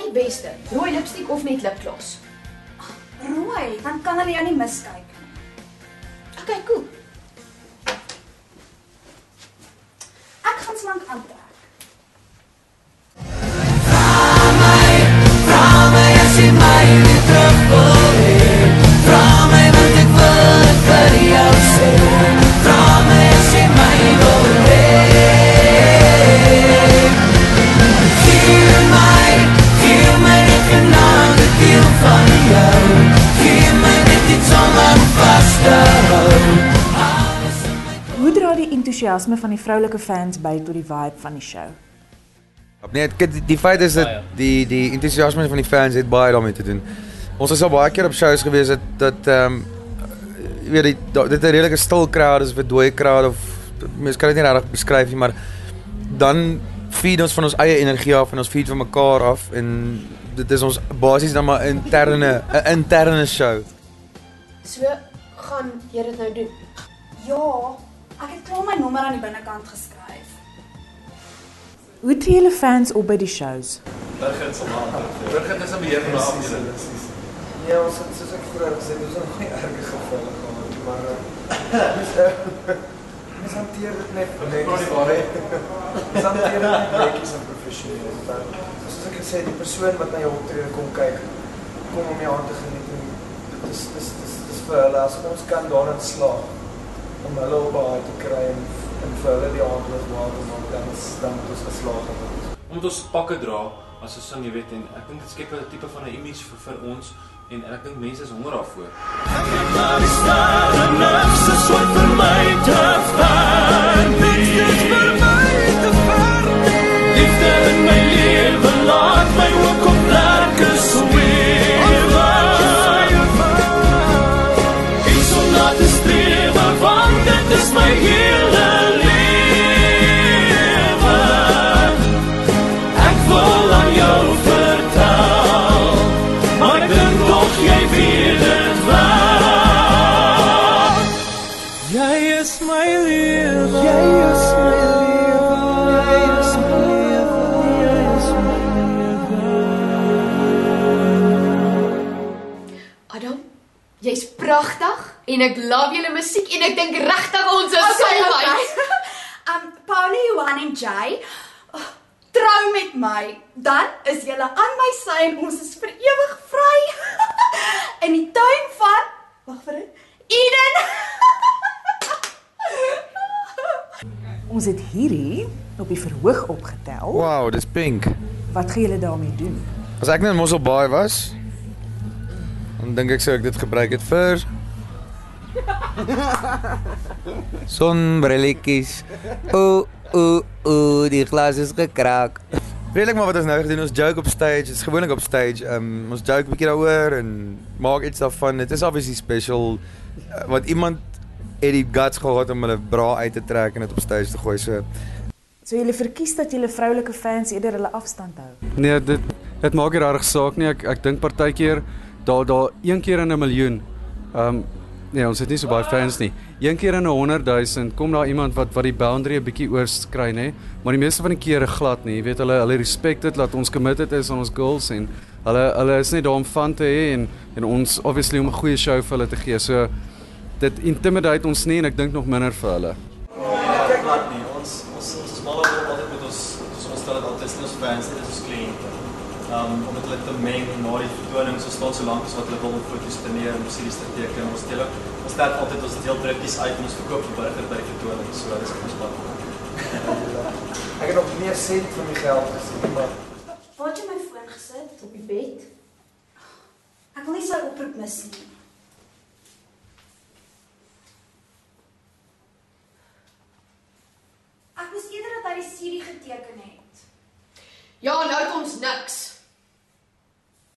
die beste? Rooi lipstiek of net lipgloss? Rooi, dan kan hulle jou nie miskyk nie. Okay, cool. Ek gaan slank aantrek. Vra my as jy my nie terug wil hê. Vra my want ek wil het vir jou sê. Vra my as jy my wil hê. Gee my net vanaand 'n deel van jou. Gee my net iets om aan vas te hou. Hoe dra die entoesiasme van die vroulike fans by tot die vibe van die show? Nee, die feit is dat die enthousiasme van die fans het baie daarmee te doen. Ons is al baie keer op shows gewees dat jy weet dit 'n redelike stil crowd is of 'n dooie crowd of mens kan dit nie regtig beskryf nie, maar dan feed ons van ons eie energie af en ons feed van mekaar af en dit is ons basies dan maar 'n interne show. So, gaan jy dit nou doen? Ja, ek het klaar my nommer aan die binnekant geskryf. Hoe tree julle fans op by die shows? Burgert sal maar. Burgert is 'n beheer van die afdeling. Ja, soos ek vroeër gesê het, ons het nog nie erge gevalle gehad, maar mens hanteer dit net mens hanteer dit net netjies en professioneel. Soos ek gesê het, die persoon wat na jou optrede kom kyk, kom om jou aan te geniet en dit is vir hulle, as ons kan daarin slaag om hulle op haar te kry en vir hulle die aand waar te maak, dan moet ons geslaag word. Omdat ons pakke dra, as ons sing, jy weet, en ek dink dit skep 'n tipe van 'n image vir ons en ek dink mense is honger daarvoor. Ek het maar die sterre niks is wat vir my te ver. Niks is vir my te ver. Liefde in my lewe laat my ook op plekke sweef. En so na te strewe, want dit is my hele lewe. Ek wil aan jou vertel, maar ek dink tog jy weet het wel. Jy is my lewe, jy is my lewe, jy is my lewe, jy is my lewe. Adam, jy's pragtig en ek love julle musiek en ek dink regtig ons is soulmates. Paulie, Johan en Jay, trou met my, dan is julle aan my sy en ons is vir ewig vry. In die tuin van, wag vir dit, Eden. Ons het hierdie op die verhoog opgetel. Wow, dis pink. Wat gaan julle daarmee doen? As ek net in Mossel Bay was, dan dink ek sou ek dit gebruik het vir sonbrilletjies. Die glas is gekraak. Redelik maar wat ons nou gedoen, ons joke op stage, het is gewoonlik op stage, ons joke 'n bietjie daaroor en maak iets daarvan. Dit is obviously special, wat iemand het die guts gehad om hulle bra uit te trek en dit op stage te gooi, so. So julle verkies dat julle vroulike fans eerder hulle afstand hou? Nee, dit maak nie regtig saak nie, ek dink partykeer, daar een keer in 1 miljoen, nee, ons het nie so baie fans nie. Een keer in 100,000 kom daar iemand wat die boundary 'n bietjie oorskry, nê? Maar die meeste van die kere glad nie. Jy weet, hulle respect dit dat ons committed is aan ons goals en hulle is net daar om fun te hê en ons obviously om 'n goeie show vir hulle te gee. So dit intimidate ons nie en ek dink nog minder vir hulle. Kyk glad nie. Ons is mal altyd met ons stel dit altyd ons fans, dit is ons kliënte. Om dit hulle te meng na die vertoning, so staan so lank as wat hulle wil om foto's te neem, om series te teken. Ons stel altyd ons deel drukkies uit en ons verkoop vir burger by die vertoning, so dis ons plan. Ek het nog meer sent vir my geld gesien, maar Waar het jy my foon gesit? Op die bed. Ek wil nie sy oproep mis nie. Ek wist eerder dat hy die serie geteken het. Ja, nou het ons niks.